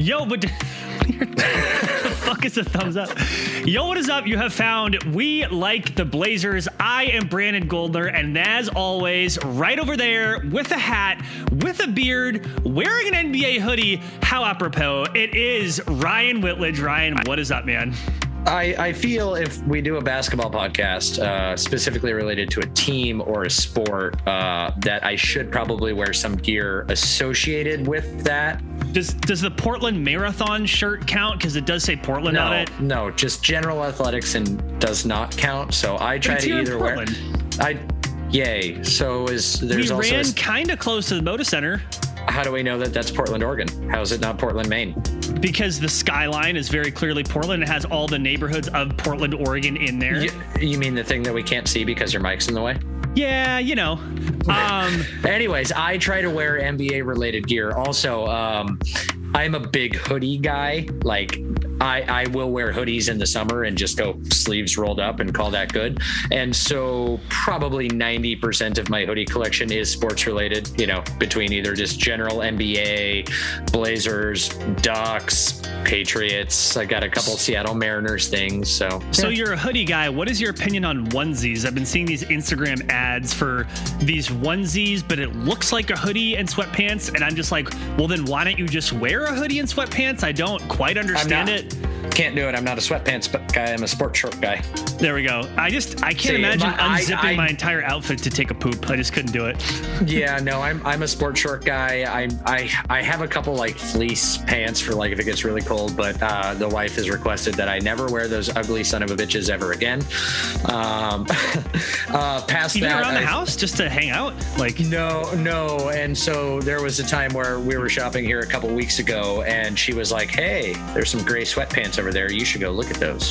Yo, but the fuck is a thumbs up? Yo, what is up? You have found We Like the Blazers. I am Brandon Goldner, and as always, right over there with a hat, with a beard, wearing an NBA hoodie, how apropos, it is Ryan Whitledge. Ryan, what is up, man? I feel if we do a basketball podcast specifically related to a team or a sport, that I should probably wear some gear associated with that. Does the Portland Marathon shirt count? Because it does say Portland on it. No, just general athletics and does not count. So I try to either wear. Yay. So there's we also ran kind of close to the Moda Center. How do we know that that's Portland, Oregon? How is it not Portland, Maine? Because the skyline is very clearly Portland. It has all the neighborhoods of Portland, Oregon in there. You mean the thing that we can't see because your mic's in the way? Yeah, you know. Anyways, I try to wear NBA related gear. Also, I'm a big hoodie guy. Like I will wear hoodies in the summer and just go sleeves rolled up and call that good. And so probably 90% of my hoodie collection is sports related, between either just general NBA, Blazers, Ducks, Patriots. I got a couple Seattle Mariners things. So you're a hoodie guy. What is your opinion on onesies? I've been seeing these Instagram ads for these onesies, but it looks like a hoodie and sweatpants. And I'm just like, well, then why don't you just wear a hoodie and sweatpants? I don't quite understand it. Can't do it. I'm not a sweatpants guy. I'm a sports shirt guy. There we go. I can't imagine unzipping my entire outfit to take a poop. I just couldn't do it. Yeah, no, I'm a sports short guy. I have a couple like fleece pants for like if it gets really cold, but the wife has requested that I never wear those ugly son of a bitches ever again. Past even that, around the house just to hang out? Like no. And so there was a time where we were shopping here a couple weeks ago, and she was like, "Hey, there's some gray sweatpants over there. You should go look at those."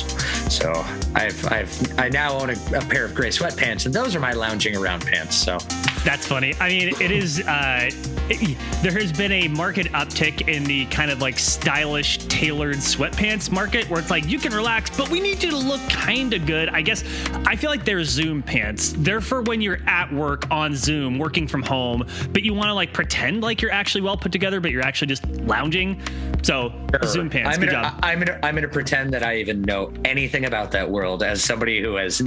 So I now own a pair of gray sweatpants, and those are my lounging around pants. So that's funny. I mean, it is. There has been a market uptick in the kind of like stylish, tailored sweatpants market, where it's like you can relax, but we need you to look kind of good. I guess I feel like they're Zoom pants. They're for when you're at work on Zoom, working from home, but you want to like pretend like you're actually well put together, but you're actually just lounging. So sure. Zoom pants. Good job. I'm gonna pretend that I even know anything about that world as somebody who has.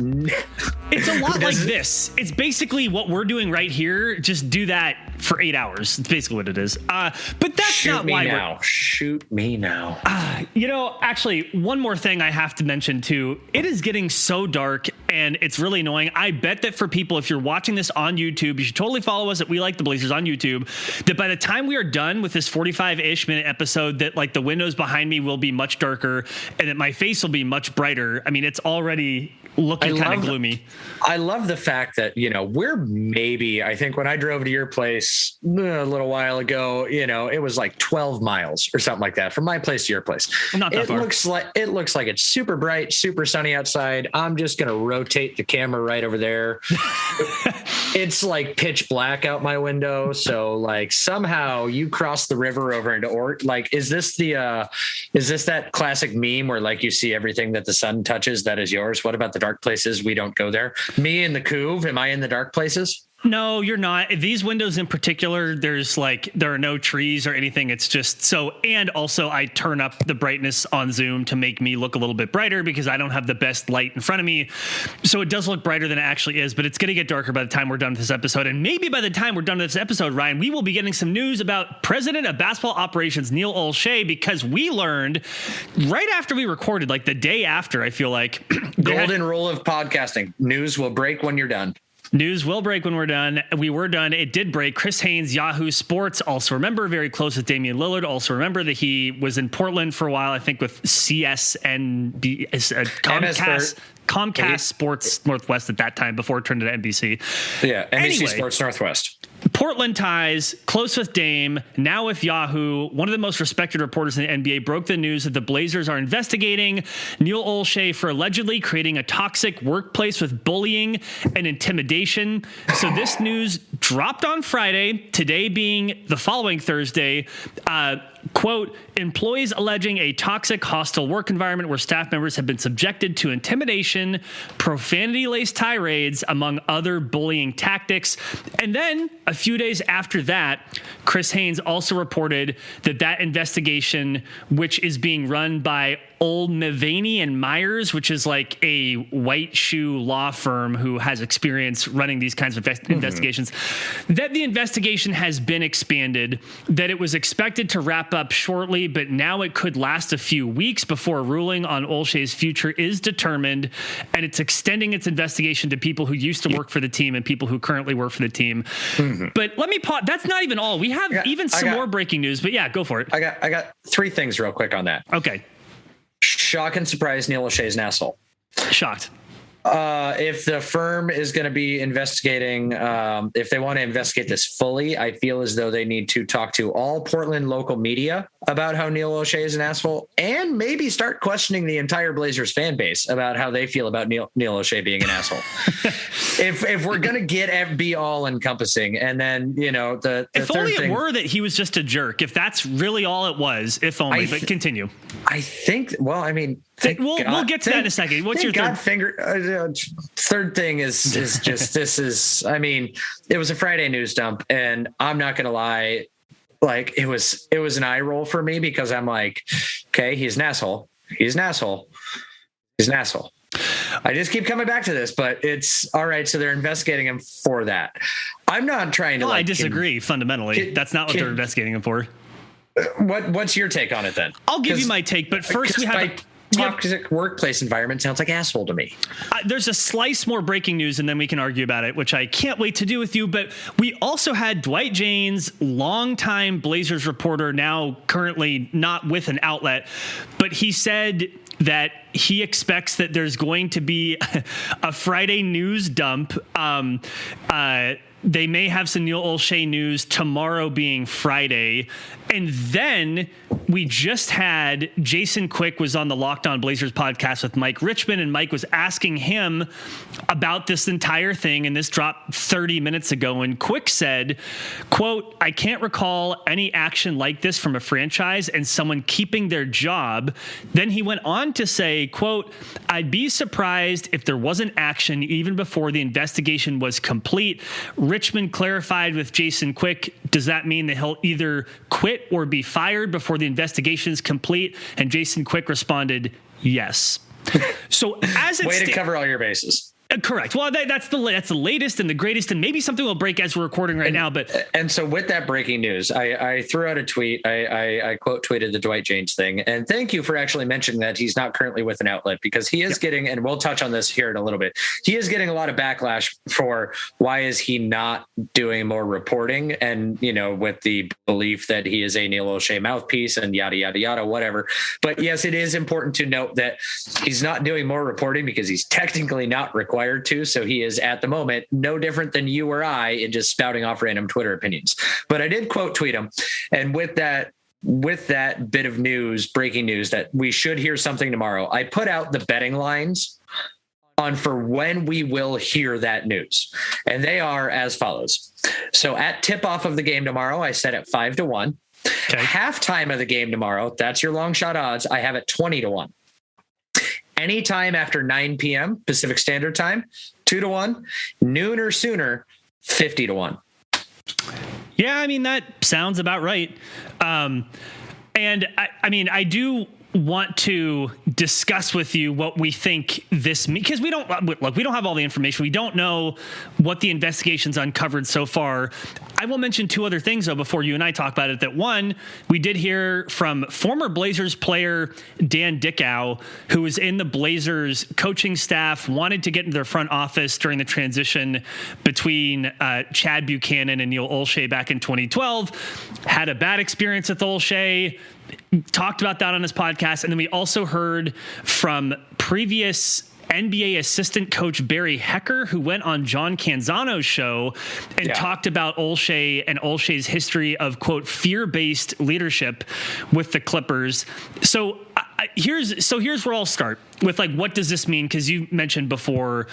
It's a lot like this. It's basically what we're doing right here. Just do that for 8 hours. It's basically what it is. But that's not why Shoot me now. Actually, one more thing I have to mention too. It is getting so dark and it's really annoying. I bet that for people, if you're watching this on YouTube, you should totally follow us at We Like the Blazers on YouTube. That by the time we are done with this 45-ish minute episode, that like the windows behind me will be much darker and that my face will be much brighter. I mean, it's already looking kind of gloomy. I love the fact that, we're maybe, I think when I drove to your place a little while ago, it was like 12 miles or something like that from my place to your place. Not that far. It looks like it's super bright, super sunny outside. I'm just going to rotate the camera right over there. It's like pitch black out my window. So like somehow you cross the river over into is this that classic meme where like you see everything that the sun touches that is yours? What about the dark places? We don't go there. Me and the Couve, am I in the dark places? No, you're not. These windows in particular, there are no trees or anything. It's just so, and also I turn up the brightness on Zoom to make me look a little bit brighter because I don't have the best light in front of me. So it does look brighter than it actually is, but it's going to get darker by the time we're done with this episode. And maybe by the time we're done with this episode, Ryan, we will be getting some news about President of Basketball Operations, Neil Olshey, because we learned right after we recorded, like the day after, I feel like. Golden rule of podcasting. News will break when you're done. News will break when we're done. We were done. It did break. Chris Haynes, Yahoo Sports, also remember, very close with Damian Lillard. Also remember that he was in Portland for a while, I think with CSNB, Comcast Sports Northwest at that time before it turned to NBC. Yeah, NBC Sports Northwest. Portland ties, close with Dame, now with Yahoo. One of the most respected reporters in the NBA broke the news that the Blazers are investigating Neil Olshey for allegedly creating a toxic workplace with bullying and intimidation. So this news dropped on Friday, today being the following Thursday. Quote, employees alleging a toxic, hostile work environment where staff members have been subjected to intimidation, profanity-laced tirades, among other bullying tactics. And then a few days after that, Chris Haynes also reported that investigation, which is being run by Old Mulvaney and Myers, which is like a white shoe law firm who has experience running these kinds of investigations, that the investigation has been expanded, that it was expected to wrap up shortly, but now it could last a few weeks before a ruling on Olshey's future is determined, and it's extending its investigation to people who used to work for the team and people who currently work for the team. But let me pause. That's not even all. We have some more breaking news, but yeah, go for it. I got three things real quick on that. Okay. Shock and surprise, Neil Olshey's an asshole. Shocked. If the firm is going to be investigating, if they want to investigate this fully, I feel as though they need to talk to all Portland local media about how Neil Olshey is an asshole, and maybe start questioning the entire Blazers fan base about how they feel about Neil Olshey being an asshole. If we're going to be all encompassing, and then, the if only it were that he was just a jerk, if that's really all it was, if only, but continue. I think, well, I mean, we'll get to that in a second. What's your third thing is just, this is, I mean, it was a Friday news dump, and I'm not going to lie. Like, it was an eye roll for me, because I'm like, okay, he's an asshole. He's an asshole. He's an asshole. I just keep coming back to this, but it's all right. So they're investigating him for that. I'm not trying to. I disagree fundamentally. That's not what they're investigating him for. What's your take on it then? I'll give you my take, but first we have toxic workplace environment sounds like asshole to me. There's a slice more breaking news, and then we can argue about it, which I can't wait to do with you. But we also had Dwight Jaynes, longtime Blazers reporter, now currently not with an outlet, but he said that he expects that there's going to be a Friday news dump. They may have some Neil Olshey news tomorrow being Friday. And then we just had Jason Quick was on the Locked On Blazers podcast with Mike Richmond, and Mike was asking him about this entire thing. And this dropped 30 minutes ago. And Quick said, quote, I can't recall any action like this from a franchise and someone keeping their job. Then he went on to say, quote, I'd be surprised if there wasn't action even before the investigation was complete. Richmond clarified with Jason Quick, does that mean that he'll either quit or be fired before the investigation is complete? And Jason Quick responded, yes. So as way to cover all your bases. Correct. Well, that's the latest and the greatest, and maybe something will break as we're recording right now. And so with that breaking news, I threw out a tweet. I quote tweeted the Dwight Jaynes thing, and thank you for actually mentioning that he's not currently with an outlet, because he is getting, and we'll touch on this here in a little bit, he is getting a lot of backlash for why is he not doing more reporting, and with the belief that he is a Neil Olshey mouthpiece and yada yada yada whatever. But yes, it is important to note that he's not doing more reporting because he's technically not required to. So he is at the moment no different than you or I in just spouting off random Twitter opinions. But I did quote tweet him. And with that bit of news, breaking news that we should hear something tomorrow, I put out the betting lines on for when we will hear that news. And they are as follows. So at tip off of the game tomorrow, I set at 5-1. Okay. Halftime of the game tomorrow, that's your long shot odds, I have it 20-1. Anytime after 9 p.m. Pacific Standard Time, 2-1. Noon or sooner, 50-1. Yeah, I mean, that sounds about right. And I do want to discuss with you what we think this means, because we don't have all the information. We don't know what the investigation's uncovered so far. I will mention two other things though before you and I talk about it. That one, we did hear from former Blazers player Dan Dickau, who was in the Blazers coaching staff, wanted to get into their front office during the transition between Chad Buchanan and Neil Olshey back in 2012, had a bad experience with Olshey, talked about that on his podcast. And then we also heard from previous NBA assistant coach Barry Hecker, who went on John Canzano's show and talked about Olshey and Olshey's history of, quote, fear-based leadership with the Clippers. So here's where I'll start with, like, what does this mean? Because you mentioned before,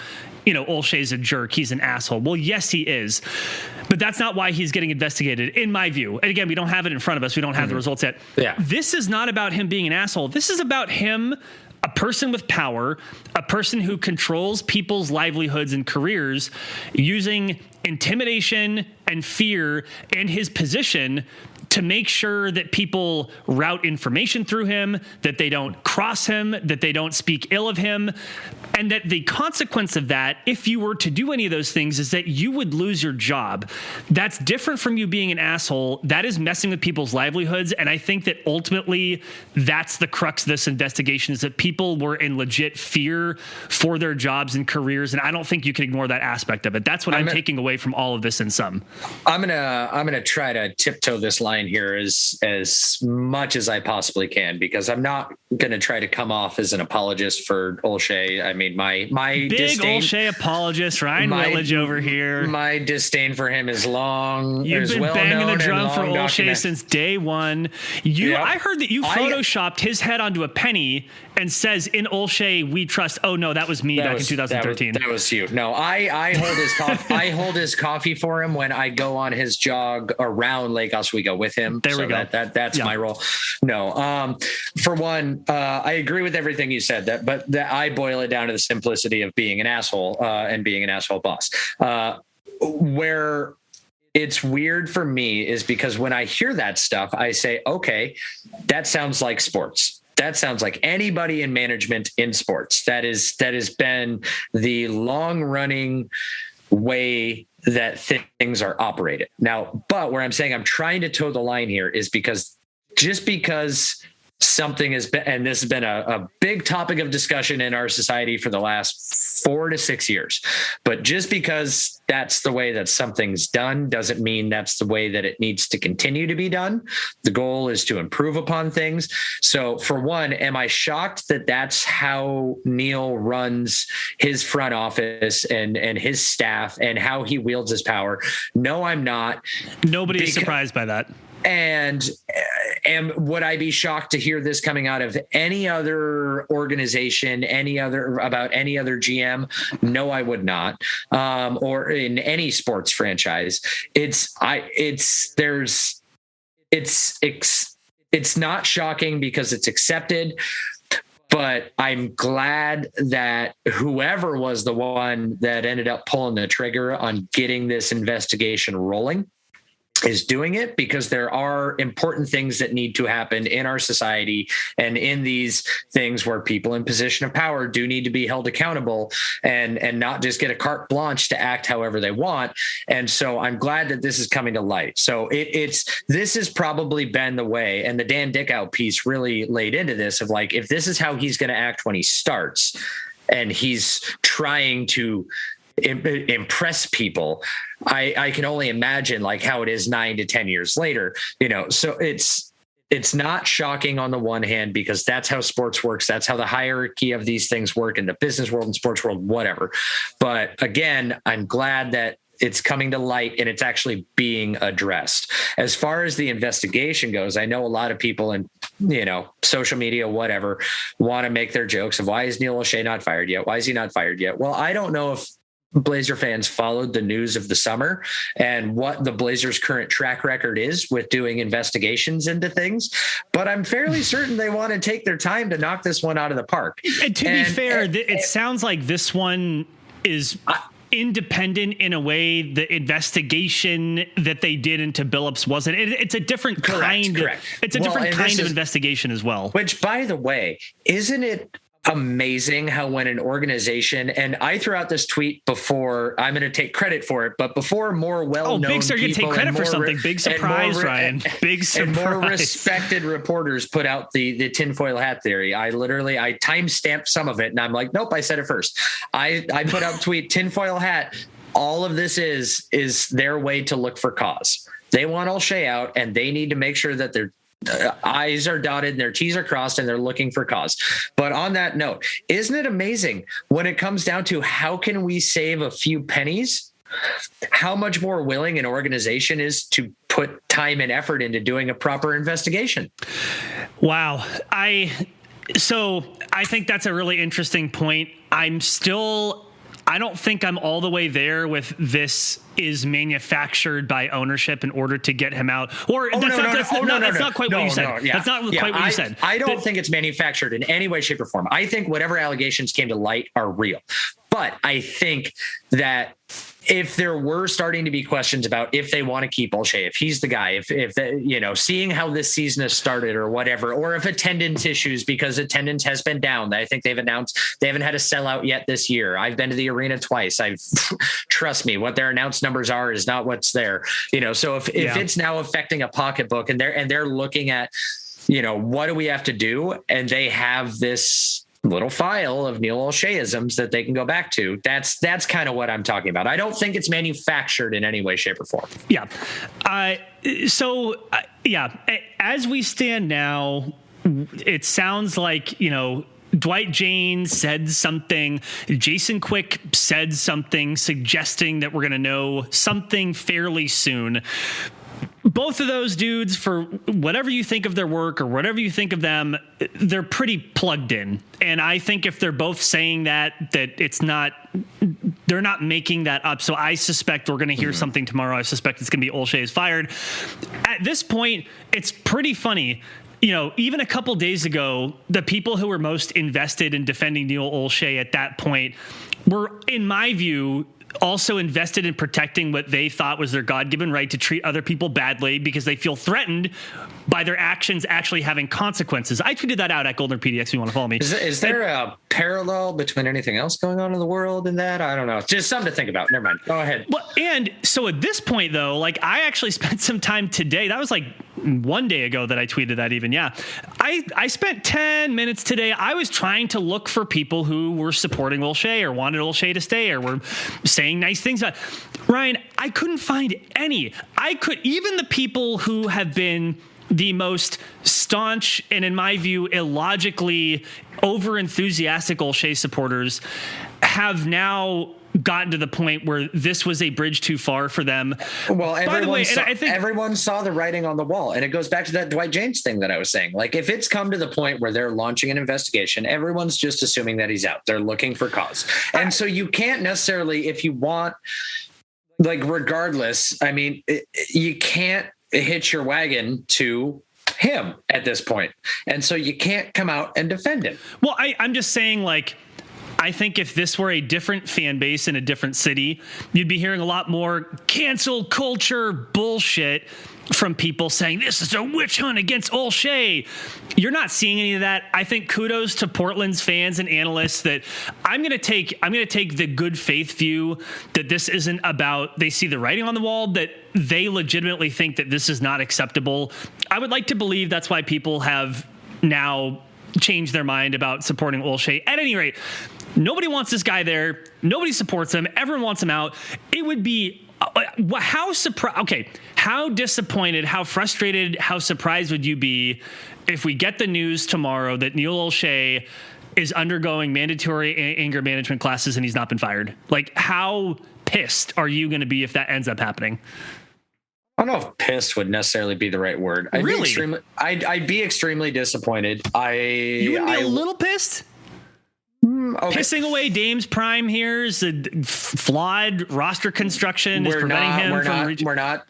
Olshey's a jerk. He's an asshole. Well, yes, he is. But that's not why he's getting investigated, in my view. And again, we don't have it in front of us. We don't have the results yet. Yeah. This is not about him being an asshole. This is about him, a person with power, a person who controls people's livelihoods and careers, using intimidation and fear and his position to make sure that people route information through him, that they don't cross him, that they don't speak ill of him, and that the consequence of that, if you were to do any of those things, is that you would lose your job. That's different from you being an asshole. That is messing with people's livelihoods, and I think that ultimately that's the crux of this investigation, is that people were in legit fear for their jobs and careers, and I don't think you can ignore that aspect of it. That's what I'm taking away from all of this in sum. I'm gonna try to tiptoe this line here as much as I possibly can, because I'm not gonna try to come off as an apologist for Olshey. I mean, my big disdain, Olshey apologist, Ryan Willage over here. My disdain for him is long. You've been banging the drum for Olshey since day one. I heard that you photoshopped his head onto a penny and says, "In Olshey, we trust." Oh no, that was me back in 2013. That was you. No, I hold his coffee. I hold his coffee for him when I go on his jog around Lake Oswego with him. There we go. That's my role. No, for one, I agree with everything you said. But I boil it down to the simplicity of being an asshole and being an asshole boss. Where it's weird for me is because when I hear that stuff, I say, okay, that sounds like sports. That sounds like anybody in management in sports. That has been the long running way that things are operated. Now, but where I'm saying I'm trying to toe the line here is because just because something has been, and this has been a big topic of discussion in our society for the last 4 to 6 years, but just because that's the way that something's done doesn't mean that's the way that it needs to continue to be done. The goal is to improve upon things. So for one, am I shocked that that's how Neil runs his front office and his staff and how he wields his power? No, I'm not. Nobody's surprised by that. And would I be shocked to hear this coming out of any other organization, about any other GM? No, I would not. Or in any sports franchise. It's not shocking because it's accepted. But I'm glad that whoever was the one that ended up pulling the trigger on getting this investigation rolling is doing it, because there are important things that need to happen in our society and in these things where people in position of power do need to be held accountable and not just get a carte blanche to act however they want. And so I'm glad that this is coming to light. So this has probably been the way, and the Dan Dickow piece really laid into this of like, if this is how he's going to act when he starts and he's trying to impress people, I can only imagine like how it is 9 to 10 years later, so it's not shocking on the one hand, because that's how sports works. That's how the hierarchy of these things work in the business world and sports world, whatever. But again, I'm glad that it's coming to light and it's actually being addressed. As far as the investigation goes, I know a lot of people in, social media, whatever, want to make their jokes of why is Neil Olshey not fired yet? Why is he not fired yet? Well, I don't know if Blazer fans followed the news of the summer and what the Blazers' current track record is with doing investigations into things, but I'm fairly certain they want to take their time to knock this one out of the park. And to be fair, it sounds like this one is independent in a way the investigation that they did into Billups wasn't. It's a different kind. Correct. It's a different kind of investigation as well. Which, by the way, isn't it amazing how when an organization, and I threw out this tweet before, I'm going to take credit for it, but before more well-known Big Star going to take credit for something. Big surprise, Ryan. Big surprise. And more respected reporters put out the tinfoil hat theory. I timestamped some of it and I'm like, nope, I said it first. I put out tweet tinfoil hat. All of this is their way to look for cause. They want Olshey out and they need to make sure that they're I's are dotted and their T's are crossed and they're looking for cause. But on that note, isn't it amazing when it comes down to how can we save a few pennies, how much more willing an organization is to put time and effort into doing a proper investigation? Wow. So I think that's a really interesting point. I don't think I'm all the way there with this is manufactured by ownership in order to get him out. Or that's not quite what you said. That's not quite what you said. I don't think it's manufactured in any way, shape, or form. I think whatever allegations came to light are real. But I think that if there were starting to be questions about if they want to keep Olshey, if he's the guy, if seeing how this season has started or whatever, or if attendance issues, because attendance has been down. I think they've announced they haven't had a sellout yet this year. I've been to the arena twice. Trust me, what their announced numbers are is not what's there. So if it's now affecting a pocketbook and they're looking at, what do we have to do? And they have this little file of Neil Olsheyisms that they can go back to. That's kind of what I'm talking about. I don't think it's manufactured in any way, shape, or form. Yeah. As we stand now, it sounds like, Dwight Jane said something. Jason Quick said something suggesting that we're going to know something fairly soon. Both of those dudes, for whatever you think of their work or whatever you think of them, they're pretty plugged in. And I think if they're both saying that it's not, they're not making that up. So I suspect we're going to hear something tomorrow. I suspect it's going to be Olshey is fired. At this point, it's pretty funny. Even a couple days ago, the people who were most invested in defending Neil Olshey at that point were, in my view, also invested in protecting what they thought was their God-given right to treat other people badly because they feel threatened by their actions actually having consequences. I tweeted that out at Golden PDX if you want to follow me. Is there a parallel between anything else going on in the world and that? I don't know. Just something to think about. Never mind. Go ahead. Well, and so at this point, though, I actually spent some time today. That was one day ago that I tweeted that even. Yeah. I spent 10 minutes today. I was trying to look for people who were supporting Olshey or wanted Olshey to stay or were saying nice things about Ryan. I couldn't find any. Even the people who have been the most staunch and, in my view, illogically over-enthusiastic Olshey supporters have now gotten to the point where this was a bridge too far for them. Well, everyone saw the writing on the wall, and it goes back to that Dwight James thing that I was saying. If it's come to the point where they're launching an investigation, everyone's just assuming that he's out. They're looking for cause. And so you can't necessarily, if you want, regardless, you can't hitch your wagon to him at this point. And so you can't come out and defend him. Well, I'm just saying, I think if this were a different fan base in a different city, you'd be hearing a lot more cancel culture bullshit from people saying this is a witch hunt against Olshey. You're not seeing any of that. I think kudos to Portland's fans and analysts that I'm going to take the good faith view that this isn't about, they see the writing on the wall, that they legitimately think that this is not acceptable. I would like to believe that's why people have now changed their mind about supporting Olshey. At any rate, nobody wants this guy there. Nobody supports him. Everyone wants him out. It would be how disappointed, how frustrated, how surprised would you be if we get the news tomorrow that Neil Olshey is undergoing mandatory anger management classes and he's not been fired? How pissed are you going to be if that ends up happening? I don't know if pissed would necessarily be the right word. I'd be extremely disappointed. You would be a little pissed? Okay. Pissing away Dame's prime here is a flawed roster construction. We're not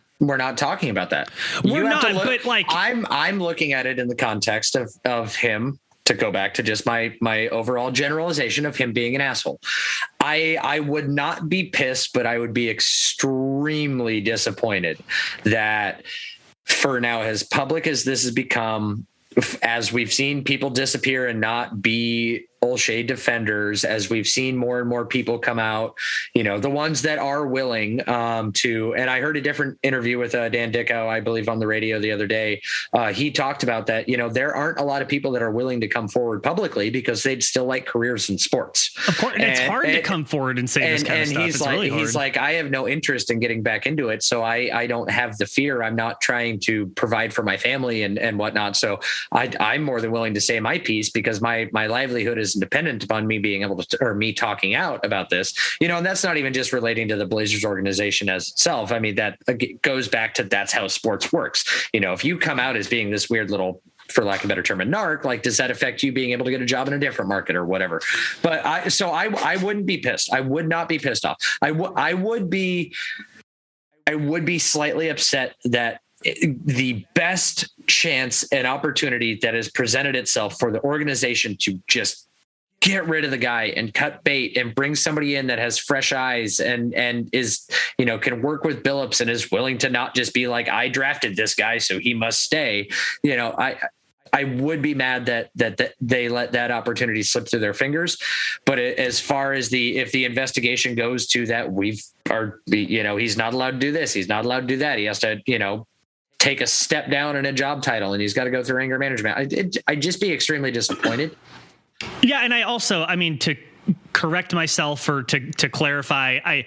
talking about that. I'm looking at it in the context of him, to go back to just my overall generalization of him being an asshole. I would not be pissed, but I would be extremely disappointed that for now, as public as this has become, as we've seen people disappear and not be Olshey defenders, as we've seen more and more people come out, the ones that are willing to, and I heard a different interview with Dan Dickow, I believe, on the radio the other day. He talked about that, there aren't a lot of people that are willing to come forward publicly because they'd still like careers in sports. Of course. And it's hard to come forward and say this kind of stuff. He's it's really hard. He's like, I have no interest in getting back into it. So I don't have the fear. I'm not trying to provide for my family and whatnot. So I'm more than willing to say my piece because my livelihood is dependent upon me being able to, or me talking out about this, and that's not even just relating to the Blazers organization as itself. I mean, that goes back to that's how sports works. If you come out as being this weird little, for lack of a better term, a narc, like, does that affect you being able to get a job in a different market or whatever? But I wouldn't be pissed. I would not be pissed off. I would be slightly upset that the best chance and opportunity that has presented itself for the organization to just get rid of the guy and cut bait and bring somebody in that has fresh eyes and is, can work with Billups and is willing to not just be like, I drafted this guy, so he must stay. I would be mad that they let that opportunity slip through their fingers. But as far as if the investigation goes to that, he's not allowed to do this, he's not allowed to do that, he has to, take a step down in a job title, and he's got to go through anger management. I'd just be extremely disappointed. Yeah. And I also, to correct myself or to clarify,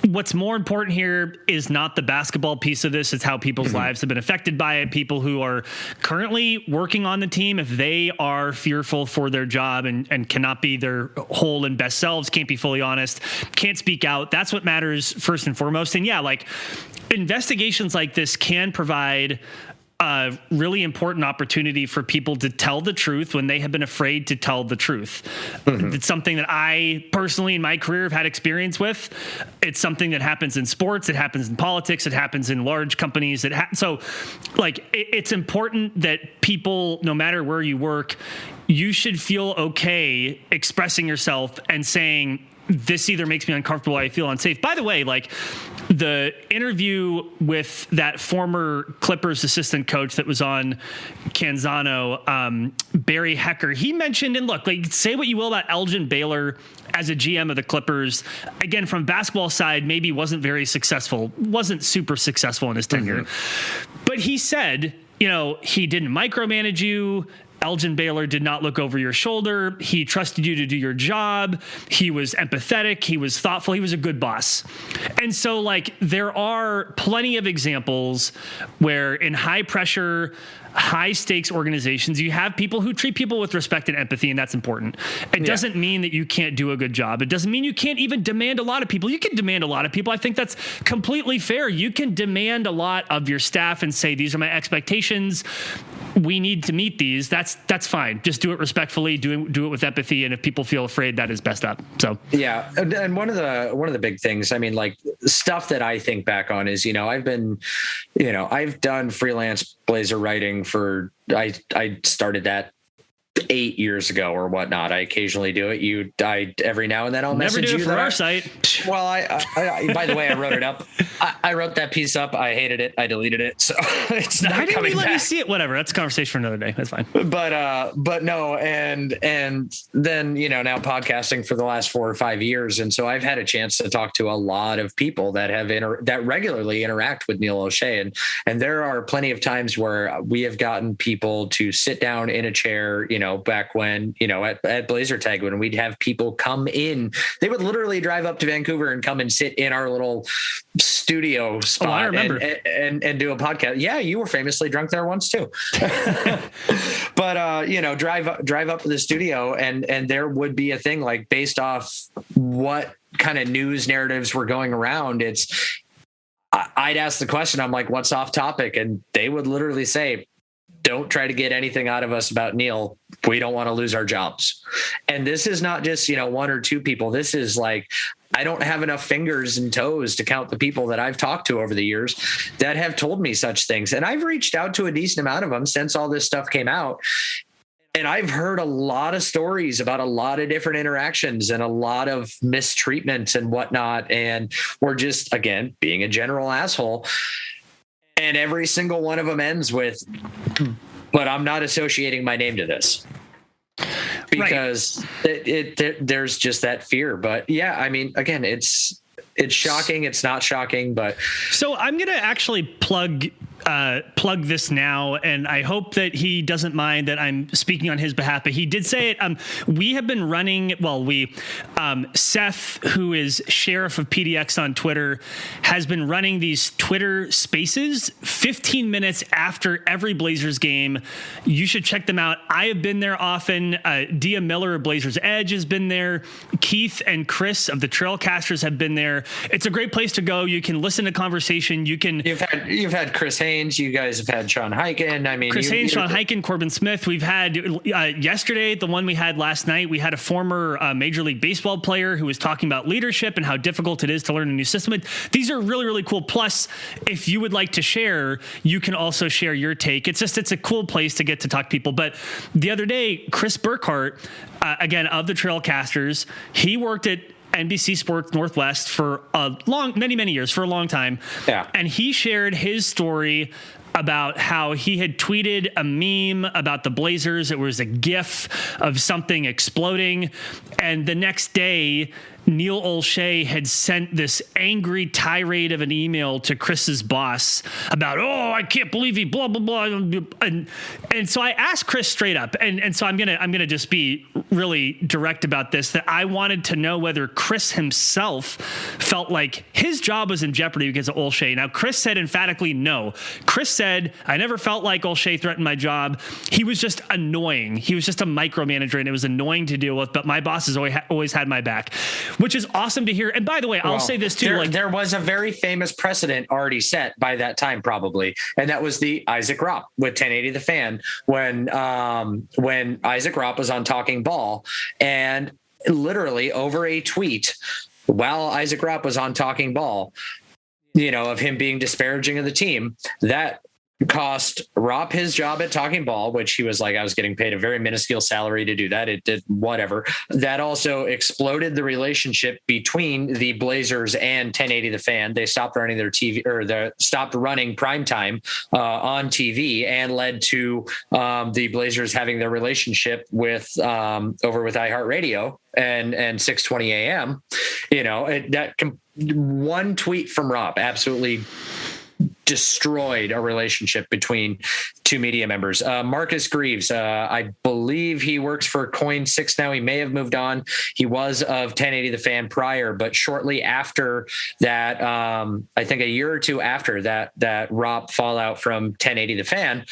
what's more important here is not the basketball piece of this. It's how people's lives have been affected by it. People who are currently working on the team, if they are fearful for their job and cannot be their whole and best selves, can't be fully honest, can't speak out. That's what matters first and foremost. And yeah, like, investigations like this can provide a really important opportunity for people to tell the truth when they have been afraid to tell the truth. It's something that I personally in my career have had experience with. It's something that happens in sports. It happens in politics. It happens in large companies. So like, it's important that people, no matter where you work, you should feel okay expressing yourself and saying, this either makes me uncomfortable or I feel unsafe. By the way, like, the interview with that former Clippers assistant coach that was on Canzano, Barry Hecker, he mentioned, and look, like, say what you will about Elgin Baylor as a GM of the Clippers, again, from basketball side, maybe wasn't super successful in his tenure. But he said, he didn't micromanage you. Elgin Baylor did not look over your shoulder. He trusted you to do your job. He was empathetic. He was thoughtful. He was a good boss. And so, like, there are plenty of examples where in high pressure, high stakes organizations, you have people who treat people with respect and empathy, and that's important. It doesn't mean that you can't do a good job. It doesn't mean you can't even demand a lot of people. You can demand a lot of people. I think that's completely fair. You can demand a lot of your staff and say, these are my expectations. We need to meet these. That's fine. Just do it respectfully, do it with empathy. And if people feel afraid, that is best up. So, yeah. And one of the big things, I mean, like, stuff that I think back on is, I've done freelance Blazer writing I started that 8 years ago or whatnot. I occasionally do it. I every now and then I'll message you. Never do it for our site. Well, I by the way, I wrote it up. I wrote that piece up. I hated it. I deleted it. So it's not coming back. Why didn't you let me see it? Whatever. That's a conversation for another day. That's fine. But no. And then, now podcasting for the last 4 or 5 years. And so I've had a chance to talk to a lot of people that have that regularly interact with Neil Olshey. And there are plenty of times where we have gotten people to sit down in a chair, back when, at Blazer Tag, when we'd have people come in, they would literally drive up to Vancouver and come and sit in our little studio spot. I remember. And do a podcast. Yeah, you were famously drunk there once too. But drive up to the studio and there would be a thing, like, based off what kind of news narratives were going around. I'd ask the question, I'm like, what's off topic? And they would literally say, don't try to get anything out of us about Neil. We don't want to lose our jobs. And this is not just, 1 or 2 people. This is like, I don't have enough fingers and toes to count the people that I've talked to over the years that have told me such things. And I've reached out to a decent amount of them since all this stuff came out. And I've heard a lot of stories about a lot of different interactions and a lot of mistreatment and whatnot. And we're just, again, being a general asshole. And every single one of them ends with, but I'm not associating my name to this. because there's just that fear. But yeah, I mean, again, it's shocking. It's not shocking, but so I'm going to actually plug this now, and I hope that he doesn't mind that I'm speaking on his behalf, but he did say it. We have been running, Seth, who is sheriff of PDX on Twitter, has been running these Twitter spaces 15 minutes after every Blazers game. You should check them out. I have been there often. Dia Miller of Blazers Edge has been there. Keith and Chris of the Trailcasters have been there. It's a great place to go. You can listen to conversation. You've had Chris Haynes. You guys have had Sean Hyken. I mean, Chris Haynes, Sean Hyken, Corbin Smith. We've had yesterday, the one we had last night, we had a former Major League Baseball player who was talking about leadership and how difficult it is to learn a new system. These are really, really cool. Plus, if you would like to share, you can also share your take. It's a cool place to get to talk to people. But the other day, Chris Burkhart, again, of the Trailcasters, he worked at NBC Sports Northwest for many years, for a long time. Yeah. And he shared his story about how he had tweeted a meme about the Blazers. It was a GIF of something exploding. And the next day, Neil Olshey had sent this angry tirade of an email to Chris's boss about, I can't believe he blah, blah, blah. And so I asked Chris straight up. And so I'm going to just be really direct about this, that I wanted to know whether Chris himself felt like his job was in jeopardy because of Olshey. Now, Chris said emphatically no. Chris said, I never felt like Olshey threatened my job. He was just annoying. He was just a micromanager, and it was annoying to deal with, but my boss has always had my back, which is awesome to hear. And by the way, I'll say this too. There was a very famous precedent already set by that time, probably. And that was the Isaac Ropp with 1080 The Fan, when Isaac Ropp was on Talking Ball, and literally over a tweet while Isaac Ropp was on Talking Ball, of him being disparaging of the team, that cost Ropp his job at Talking Ball, which he was like, I was getting paid a very minuscule salary to do that. It did whatever. That also exploded the relationship between the Blazers and 1080 The Fan. They stopped running their TV, or they stopped running primetime on TV, and led to the Blazers having their relationship with over with iHeartRadio and 620 AM. One tweet from Ropp absolutely destroyed a relationship between two media members. Marcus Greaves, I believe he works for Coin 6 now. He may have moved on. He was of 1080 The Fan prior, but shortly after that, I think a year or two after that Ropp fallout from 1080 The Fan,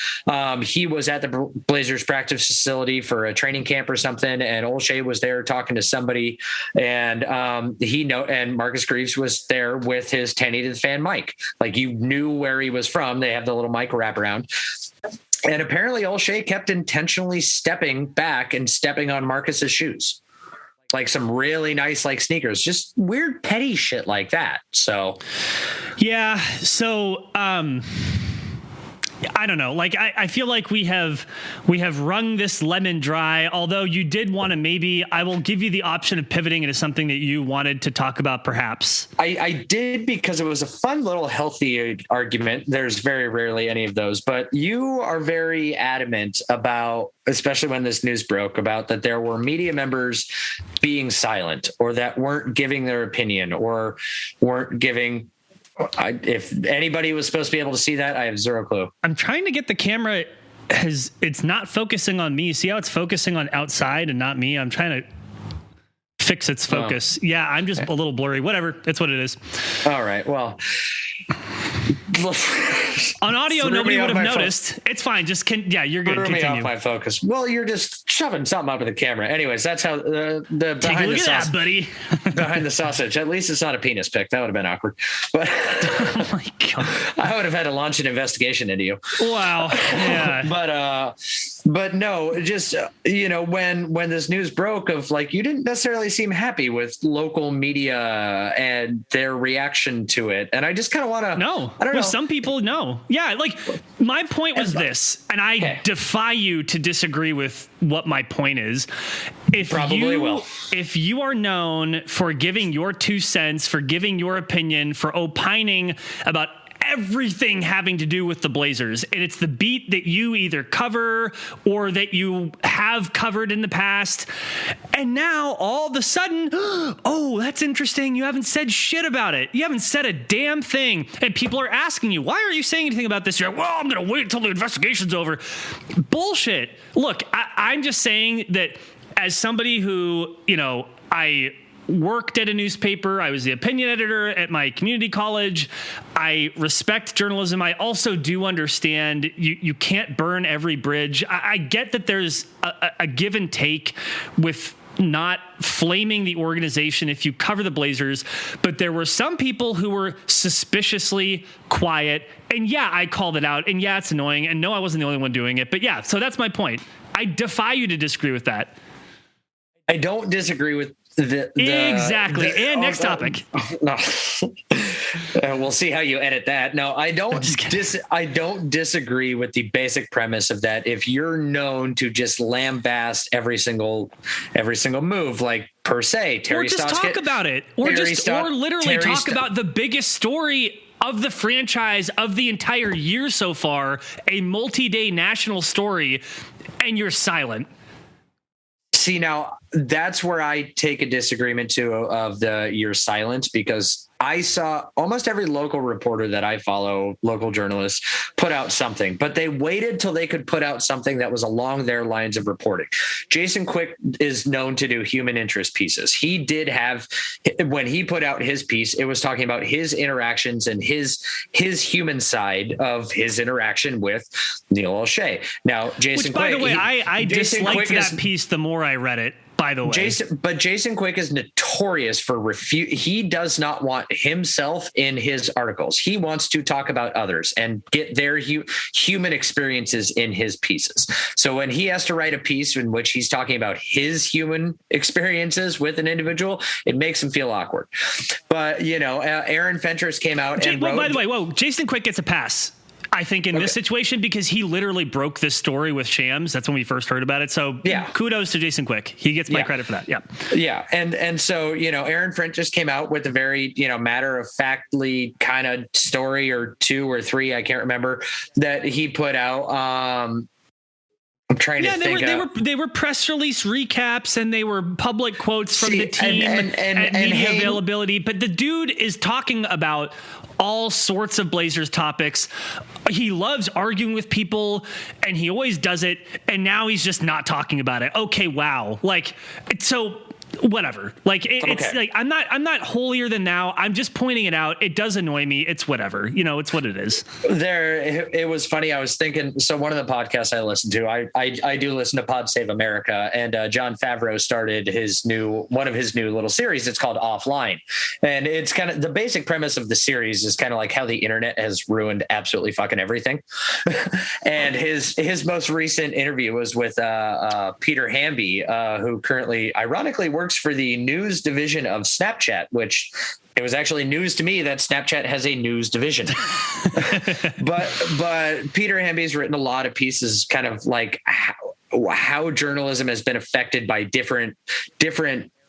he was at the Blazers practice facility for a training camp or something, and Olshey was there talking to somebody, and and Marcus Greaves was there with his 1080 The Fan mic. Like, you knew where he was from. They have the little mic wraparound. And apparently Olshey kept intentionally stepping back and stepping on Marcus's shoes, like some really nice, sneakers, just weird, petty shit like that. So, yeah. So, I don't know. I feel like we have wrung this lemon dry, although you did want to I will give you the option of pivoting into something that you wanted to talk about, perhaps. I did, because it was a fun little healthy argument. There's very rarely any of those, but you are very adamant about, especially when this news broke, about that there were media members being silent, or that weren't giving their opinion, or weren't giving... if anybody was supposed to be able to see that, I have zero clue. I'm trying to get the camera. It's not focusing on me. See how it's focusing on outside and not me? I'm trying to fix its focus. Oh. Yeah, I'm just a little blurry. Whatever. That's what it is. All right. Well, on audio, nobody would have noticed. It's fine. You're good. Threw me off my focus. Well, you're just shoving something up in the camera. Anyways, that's how the behind the sausage, buddy. Behind the sausage. At least it's not a penis pic. That would have been awkward. But oh my God, I would have had to launch an investigation into you. Wow. Yeah. But no, just when this news broke of you didn't necessarily seem happy with local media and their reaction to it, and I just kind of want to know. I don't know. Some people know. Yeah, my point was this, and I defy you to disagree with what my point is. If you are known for giving your 2 cents, for giving your opinion, for opining about everything having to do with the Blazers. And it's the beat that you either cover or that you have covered in the past. And now all of a sudden, oh, that's interesting. You haven't said shit about it. You haven't said a damn thing. And people are asking you, why aren't you saying anything about this? You're like, well, I'm going to wait until the investigation's over. Bullshit. Look, I'm just saying that as somebody who, I worked at a newspaper. I was the opinion editor at my community college. I respect journalism. I also do understand you can't burn every bridge. I get that there's a give and take with not flaming the organization if you cover the Blazers, but there were some people who were suspiciously quiet. And yeah, I called it out. And yeah, it's annoying. And no, I wasn't the only one doing it. But yeah, so that's my point. I defy you to disagree with that. I don't disagree with exactly. And next topic. No. We'll see how you edit that. No, I don't disagree with the basic premise of that. If you're known to just lambast every single move, like per se, Terry Stotts, talk about it, or literally talk about the biggest story of the franchise of the entire year so far, a multi-day national story, and you're silent. See, now that's where I take a disagreement of the year silence, because I saw almost every local reporter that I follow, local journalists, put out something, but they waited till they could put out something that was along their lines of reporting. Jason Quick is known to do human interest pieces. He did have, when he put out his piece, it was talking about his interactions and his human side of his interaction with Neil Olshey. Now, Jason Quick, by the way, I disliked that piece the more I read it. By the way, Jason Quick is notorious for he does not want himself in his articles. He wants to talk about others and get their human experiences in his pieces. So when he has to write a piece in which he's talking about his human experiences with an individual, it makes him feel awkward. But Aaron Fentress came out and wrote. By the way, Jason Quick gets a pass, I think, in this situation, because he literally broke this story with Shams. That's when we first heard about it. So kudos to Jason Quick. He gets my credit for that. Yeah. Yeah. And so, Aaron French just came out with a very, matter of factly kind of story, or 2 or 3, I can't remember, that he put out. I'm trying to think. They were press release recaps, and they were public quotes from the team and media availability. But the dude is talking about all sorts of Blazers topics. He loves arguing with people, and he always does it. And now he's just not talking about it. Okay, wow. Whatever. It's like I'm not holier than thou. I'm just pointing it out. It does annoy me. It's whatever. It's what it is. It was funny. I was thinking. So one of the podcasts I listen to, I do listen to Pod Save America, and Jon Favreau started one of his new little series. It's called Offline, and it's kind of the basic premise of the series is kind of like how the internet has ruined absolutely fucking everything. And his most recent interview was with Peter Hamby, who currently, ironically, works for the news division of Snapchat, which it was actually news to me that Snapchat has a news division. but Peter Hamby's written a lot of pieces kind of like how journalism has been affected by different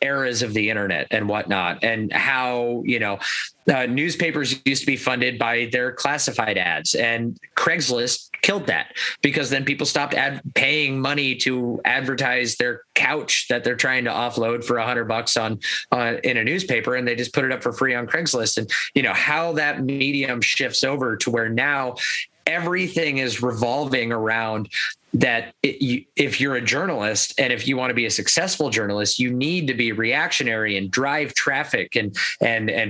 eras of the internet and whatnot, and how, newspapers used to be funded by their classified ads, and Craigslist killed that, because then people stopped paying money to advertise their couch that they're trying to offload for $100 on in a newspaper, and they just put it up for free on Craigslist. And how that medium shifts over to where now everything is revolving around that. If you're a journalist, and if you want to be a successful journalist, you need to be reactionary and drive traffic and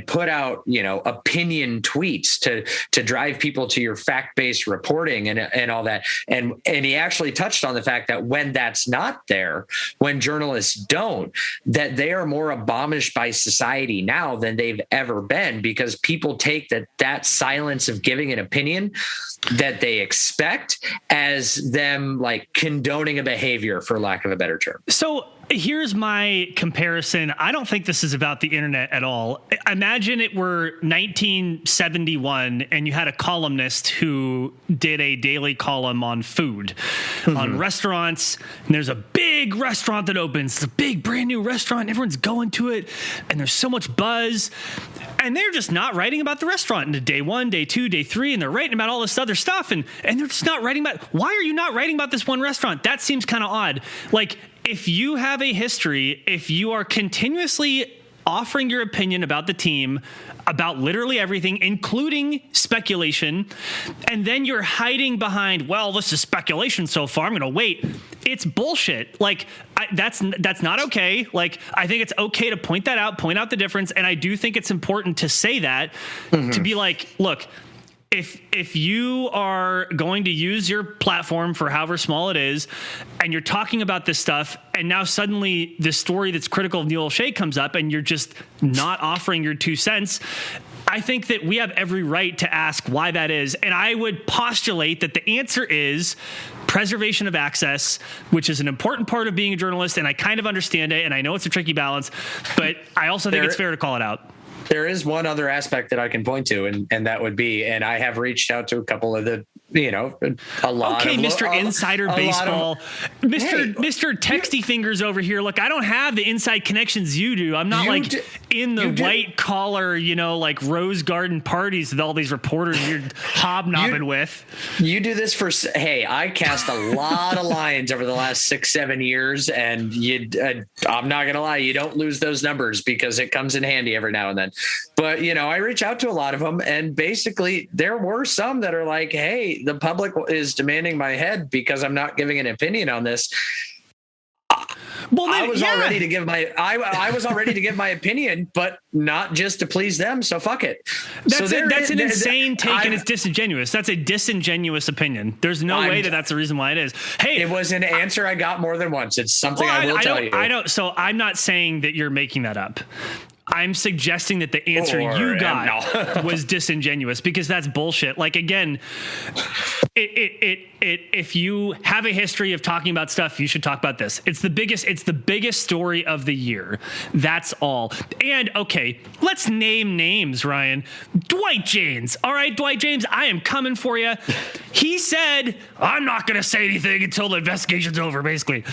put out, opinion tweets to drive people to your fact-based reporting and all that. And he actually touched on the fact that when that's not there, when journalists don't, that they are more abolished by society now than they've ever been, because people take that silence of giving an opinion that they expect as them like condoning a behavior, for lack of a better term. So here's my comparison. I don't think this is about the internet at all. Imagine it were 1971 and you had a columnist who did a daily column on food, on restaurants, and there's a big restaurant that opens. It's a big brand new restaurant. Everyone's going to it, and there's so much buzz. And they're just not writing about the restaurant into day 1, day 2, day 3, and they're writing about all this other stuff, and they're just not writing about. Why are you not writing about this one restaurant? That seems kind of odd. Like, if you have a history, if you are continuously offering your opinion about the team, about literally everything, including speculation, and then you're hiding behind, well, this is speculation so far, I'm going to wait. It's bullshit. Like, that's not okay. Like, I think it's okay to point that out, point out the difference, and I do think it's important to say that, to be like, look, if you are going to use your platform for however small it is, and you're talking about this stuff, and now suddenly this story that's critical of Neil Olshey comes up, and you're just not offering your 2 cents, I think that we have every right to ask why that is. And I would postulate that the answer is preservation of access, which is an important part of being a journalist, and I kind of understand it, and I know it's a tricky balance, but I also think it's fair to call it out. There is one other aspect that I can point to, and that would be, and I have reached out to a couple of the, a lot okay, of Mr. Insider Baseball, Mr. Texty Fingers over here. Look, I don't have the inside connections you do. I'm not in the white collar, like Rose Garden parties with all these reporters you're hobnobbing with. You do this for, hey, I cast a lot of lines over the last 6-7 years, and I'm not going to lie, you don't lose those numbers because it comes in handy every now and then. But, I reach out to a lot of them, and basically there were some that are like, hey, the public is demanding my head because I'm not giving an opinion on this. Well, then, I was all ready to give I was all ready to give my opinion, but not just to please them. So fuck it. That's an insane take, and it's disingenuous. That's a disingenuous opinion. There's no way that's the reason why it is. Hey, it was an answer I got more than once. It's something I will tell you. So I'm not saying that you're making that up. I'm suggesting that the answer you got was disingenuous, because that's bullshit. Like, again, if you have a history of talking about stuff, you should talk about this. It's the biggest story of the year. That's all. And okay, let's name names, Ryan. Dwight James. All right, Dwight James, I am coming for you. He said, I'm not going to say anything until the investigation's over, basically.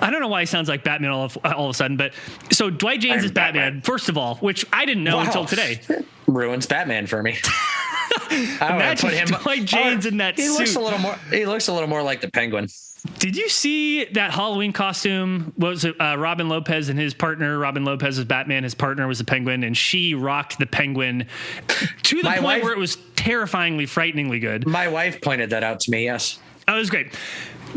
I don't know why he sounds like Batman all of a sudden, but so Dwight James is Batman, first of all, which I didn't know until today. Ruins Batman for me. Imagine Dwight James in that suit. He looks a little more like the Penguin. Did you see that Halloween costume? What was it? Robin Lopez and his partner. Robin Lopez was Batman. His partner was the Penguin, and she rocked the Penguin to the point where it was terrifyingly, frighteningly good. My wife pointed that out to me. Yes. Oh, it was great.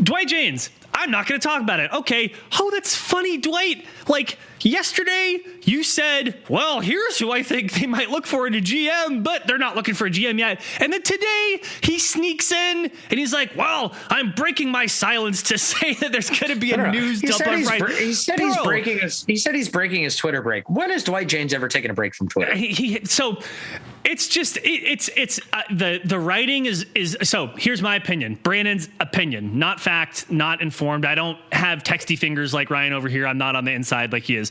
Dwight James. I'm not going to talk about it. Okay. Oh, that's funny, Dwight. Like, yesterday you said, well, here's who I think they might look for in a GM, but they're not looking for a GM yet. And then today he sneaks in and he's like, well, I'm breaking my silence to say that there's going to be a news dump on Friday. He said he's breaking his Twitter break. When has Dwight James ever taken a break from Twitter? So it's just the writing is so here's my opinion. Brandon's opinion, not fact, not informed. I don't have texty fingers like Ryan over here. I'm not on the inside like he is.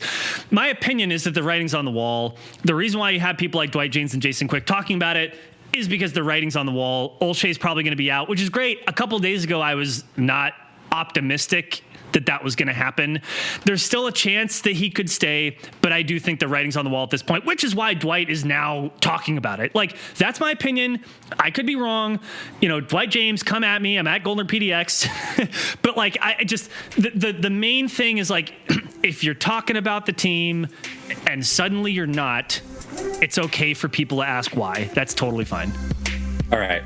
My opinion is that the writing's on the wall. The reason why you have people like Dwight James and Jason Quick talking about it is because the writing's on the wall. Olshey's probably going to be out, which is great. A couple of days ago, I was not optimistic that was going to happen. There's still a chance that he could stay, but I do think the writing's on the wall at this point, which is why Dwight is now talking about it. Like, that's my opinion. I could be wrong. Dwight James, come at me. I'm at Golden PDX. But like, I just, the main thing is like, if you're talking about the team and suddenly you're not, it's okay for people to ask why. That's totally fine. All right.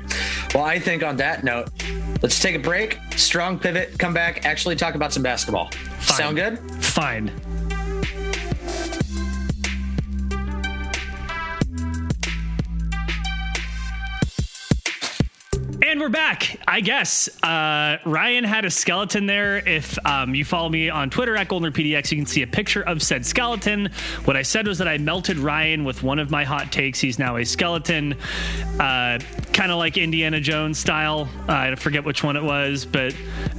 Well, I think on that note, let's take a break, strong pivot, come back, actually talk about some basketball. Fine. Sound good? Fine. And we're back, I guess. Ryan had a skeleton there. If you follow me on Twitter at GoldenPDX, you can see a picture of said skeleton. What I said was that I melted Ryan with one of my hot takes. He's now a skeleton. kind of like Indiana Jones style. I forget which one it was, but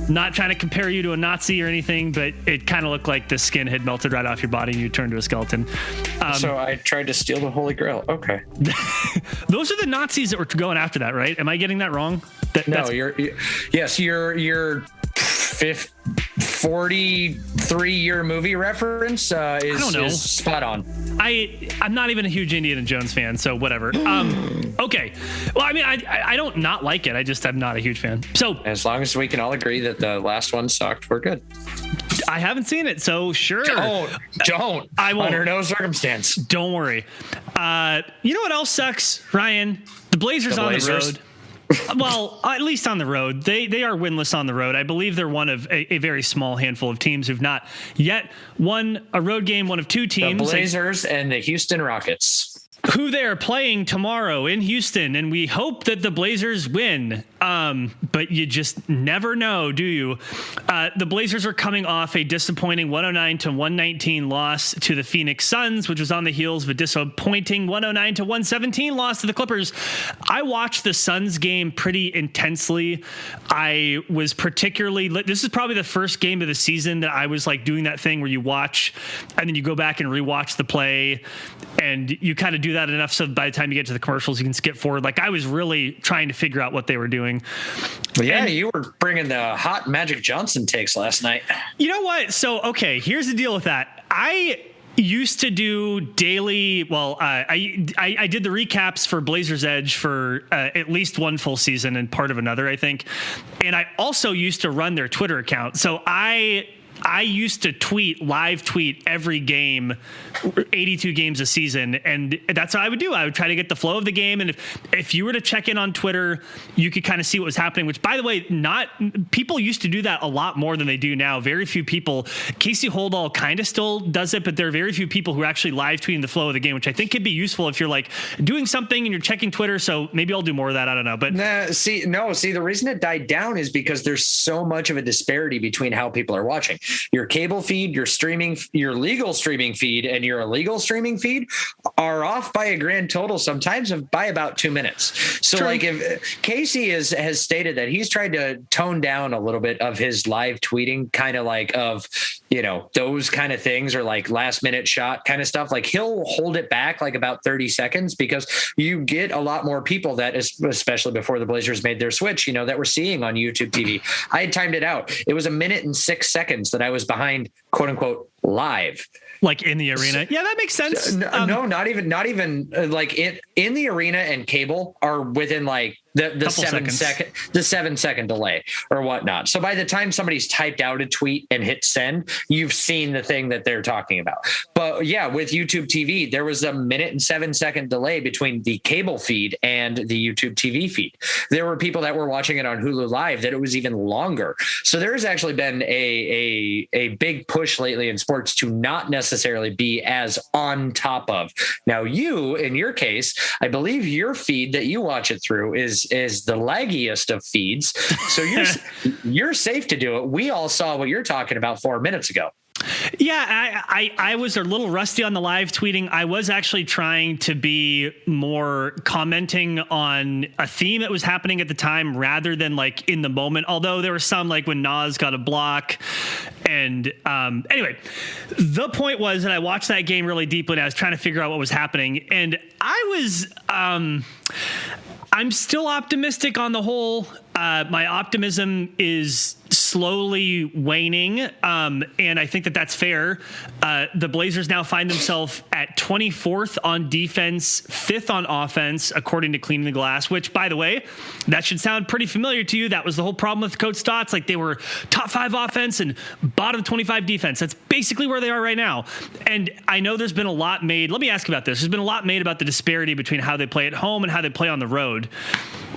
not trying to compare you to a Nazi or anything, but it kind of looked like the skin had melted right off your body and you turned to a skeleton. So I tried to steal the Holy Grail. Okay. Those are the Nazis that were going after that, right? Am I getting that wrong? Your 43-year movie reference is spot on. I'm not even a huge Indiana Jones fan, so whatever. Okay. Well, I mean, I don't not like it. I'm not a huge fan. So as long as we can all agree that the last one sucked, we're good. I haven't seen it, so sure. Don't. I won't. Under no circumstance. Don't worry. You know what else sucks, Ryan? The Blazers on the road. Well, at least on the road. They are winless on the road. I believe they're one of a very small handful of teams who've not yet won a road game, one of two teams. The Blazers and the Houston Rockets. Who they are playing tomorrow in Houston, and we hope that the Blazers win. But you just never know, do you? The Blazers are coming off a disappointing 109-119 loss to the Phoenix Suns, which was on the heels of a disappointing 109-117 loss to the Clippers. I watched the Suns game pretty intensely. I was this is probably the first game of the season that I was like doing that thing where you watch and then you go back and rewatch the play, and you kind of do that enough so by the time you get to the commercials you can skip forward. Like, I was really trying to figure out what they were doing. Yeah, you were bringing the hot Magic Johnson takes last night. You know what? So, okay, here's the deal with that. I used to do daily. Well, I did the recaps for Blazers Edge for at least one full season and part of another, I think. And I also used to run their Twitter account. So I used to live tweet every game, 82 games a season. And that's what I would do. I would try to get the flow of the game. And if you were to check in on Twitter, you could kind of see what was happening, which, by the way, people used to do that a lot more than they do now. Very few people. Casey Holdall kind of still does it, but there are very few people who are actually live tweeting the flow of the game, which I think could be useful if you're like doing something and you're checking Twitter. So maybe I'll do more of that. I don't know. But the reason it died down is because there's so much of a disparity between how people are watching. Your cable feed, your legal streaming feed, and your illegal streaming feed are off by a grand total, sometimes by about 2 minutes. So True. Like if Casey has stated that he's tried to tone down a little bit of his live tweeting, kind of like of, those kind of things, or like last minute shot kind of stuff. Like he'll hold it back like about 30 seconds because you get a lot more people that, especially before the Blazers made their switch, that we're seeing on YouTube TV. I had timed it out. It was 1 minute and 6 seconds that I was behind, quote unquote, live. Like in the arena. Yeah, that makes sense. No, not even like in the arena and cable are within like the 7 second delay or whatnot. So by the time somebody's typed out a tweet and hit send, you've seen the thing that they're talking about. But yeah, with YouTube TV, there was 1 minute and 7 second delay between the cable feed and the YouTube TV feed. There were people that were watching it on Hulu Live that it was even longer. So there has actually been a big push lately in sports to not necessarily be as on top of. Now you, in your case, I believe your feed that you watch it through is the laggiest of feeds. So you're safe to do it. We all saw what you're talking about 4 minutes ago. Yeah, I was a little rusty on the live tweeting. I was actually trying to be more commenting on a theme that was happening at the time rather than like in the moment. Although there was some like when Nas got a block. And anyway, the point was that I watched that game really deeply and I was trying to figure out what was happening. And I'm still optimistic on the whole. My optimism is slowly waning, and I think that that's fair. The Blazers now find themselves at 24th on defense, 5th on offense, according to Cleaning the Glass, which, by the way, that should sound pretty familiar to you. That was the whole problem with Coach Stotts. Like, they were top 5 offense and bottom 25 defense. That's basically where they are right now. And I know there's been a lot made. Let me ask about this. There's been a lot made about the disparity between how they play at home and how they play on the road.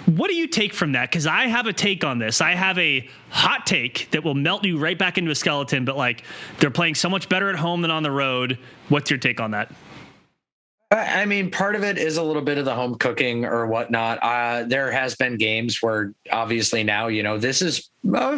What do you take from that? Because I have a take on this. I have a hot take that will melt you right back into a skeleton, but like they're playing so much better at home than on the road. What's your take on that? I mean, part of it is a little bit of the home cooking or whatnot. There has been games where obviously now, this is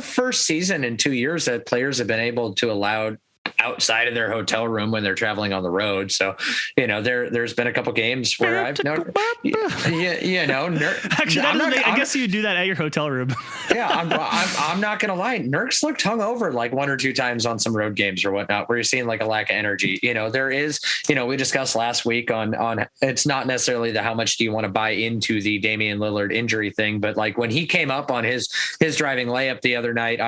first season in 2 years that players have been able to allow outside of their hotel room when they're traveling on the road. So, there's been a couple games where I've noticed, actually, I guess you do that at your hotel room. Yeah, I'm not gonna lie. Nurk's looked hungover like one or two times on some road games or whatnot, where you're seeing like a lack of energy. There is, we discussed last week on it's not necessarily the how much do you want to buy into the Damian Lillard injury thing, but like when he came up on his driving layup the other night,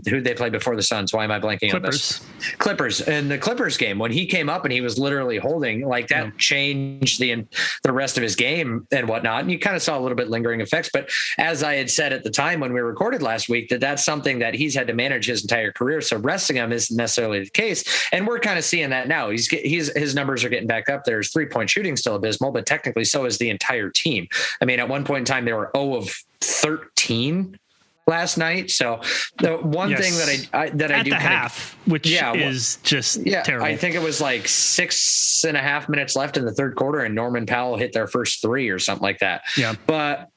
who'd they play before the Suns? Why am I blanking on this? Clippers. In the Clippers game, when he came up and he was literally holding, like that changed the rest of his game and whatnot. And you kind of saw a little bit lingering effects. But as I had said at the time when we recorded last week, that's something that he's had to manage his entire career. So resting him isn't necessarily the case. And we're kind of seeing that now. His numbers are getting back up there. His 3-point shooting still abysmal, but technically so is the entire team. I mean, at one point in time, they were 0 of 13 last night. So the one thing that I at the half, which is just terrible. I think it was like 6.5 minutes left in the third quarter, and Norman Powell hit their first 3 or something like that. Yeah, but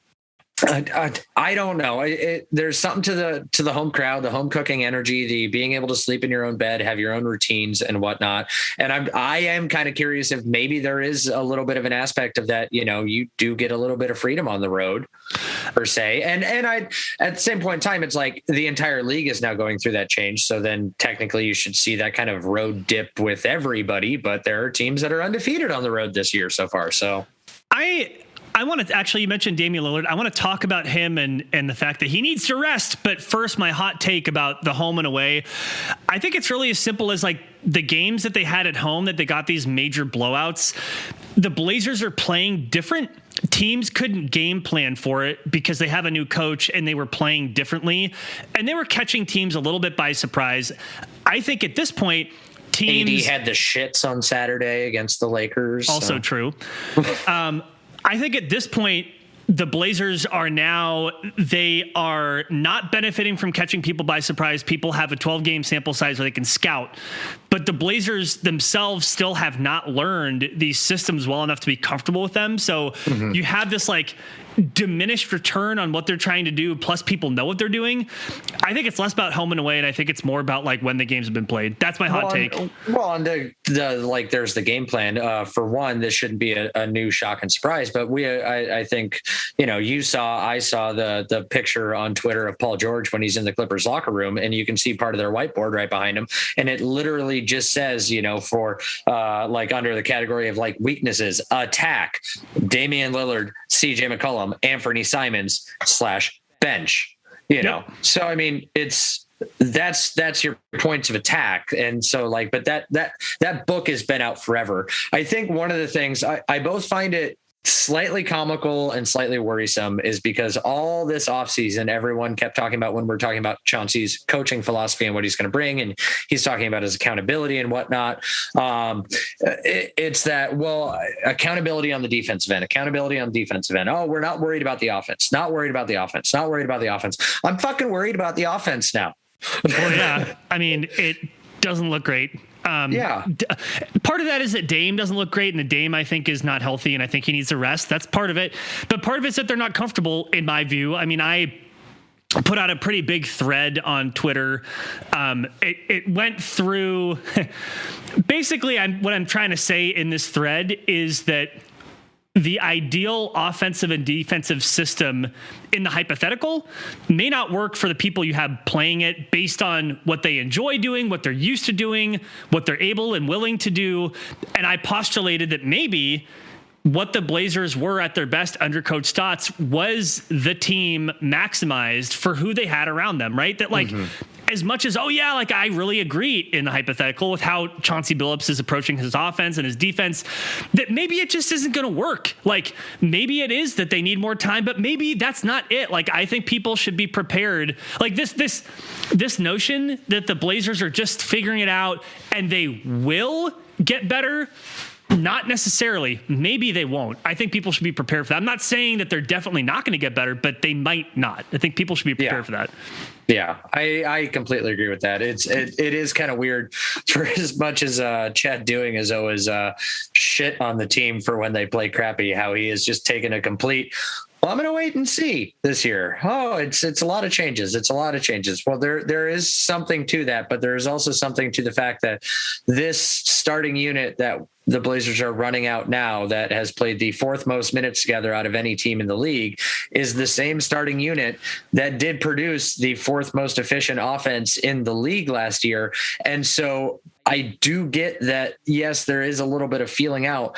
I don't know. There's something to the home crowd, the home cooking energy, the being able to sleep in your own bed, have your own routines and whatnot. And I am kind of curious if maybe there is a little bit of an aspect of that. You do get a little bit of freedom on the road, per se. And I, at the same point in time, it's like the entire league is now going through that change. So then technically you should see that kind of road dip with everybody. But there are teams that are undefeated on the road this year so far. So I want to actually, you mentioned Damian Lillard. I want to talk about him and the fact that he needs to rest. But first, my hot take about the home and away. I think it's really as simple as like the games that they had at home that they got these major blowouts. The Blazers are playing different. Teams couldn't game plan for it because they have a new coach and they were playing differently. And they were catching teams a little bit by surprise. I think at this point, teams... AD had the shits on Saturday against the Lakers. Also true. I think at this point, the Blazers they are not benefiting from catching people by surprise. People have a 12-game sample size where they can scout. But the Blazers themselves still have not learned these systems well enough to be comfortable with them. So you have this like diminished return on what they're trying to do, plus people know what they're doing. I think it's less about home and away, and I think it's more about like when the games have been played. That's my hot take. And there's the game plan. For one, this shouldn't be a new shock and surprise, but I think, I saw the picture on Twitter of Paul George when he's in the Clippers locker room, and you can see part of their whiteboard right behind him. And it literally just says, for like under the category of like weaknesses, attack, Damian Lillard, CJ McCollum, Anthony Simons / bench, So, I mean, that's your points of attack. And so but that book has been out forever. I think one of the things I both find it slightly comical and slightly worrisome is because all this offseason, everyone kept talking about when we're talking about Chauncey's coaching philosophy and what he's going to bring. And he's talking about his accountability and whatnot. It's that, accountability on the defensive end. Oh, we're not worried about the offense. Not worried about the offense. I'm fucking worried about the offense now. Well, yeah. I mean, it doesn't look great. Part of that is that Dame doesn't look great, and the Dame, I think, is not healthy, and I think he needs to rest. That's part of it. But part of it's that they're not comfortable, in my view. I mean, I put out a pretty big thread on Twitter. It went through basically what I'm trying to say in this thread is that the ideal offensive and defensive system in the hypothetical may not work for the people you have playing it based on what they enjoy doing, what they're used to doing, what they're able and willing to do. And I postulated that maybe what the Blazers were at their best under Coach Stotts was the team maximized for who they had around them, right? That as much as, I really agree in the hypothetical with how Chauncey Billups is approaching his offense and his defense, that maybe it just isn't going to work. Like maybe it is that they need more time, but maybe that's not it. Like I think people should be prepared. Like this notion that the Blazers are just figuring it out and they will get better. Not necessarily. Maybe they won't. I think people should be prepared for that. I'm not saying that they're definitely not going to get better, but they might not. I think people should be prepared for that. Yeah, I completely agree with that. It is kind of weird for as much as Chad Doing is always shit on the team for when they play crappy, how he has just taken a complete Well, I'm going to wait and see this year. Oh, it's a lot of changes. It's a lot of changes. Well, there is something to that, but there is also something to the fact that this starting unit that the Blazers are running out now, that has played the fourth most minutes together out of any team in the league, is the same starting unit that did produce the fourth most efficient offense in the league last year. And so I do get that, yes, there is a little bit of feeling out.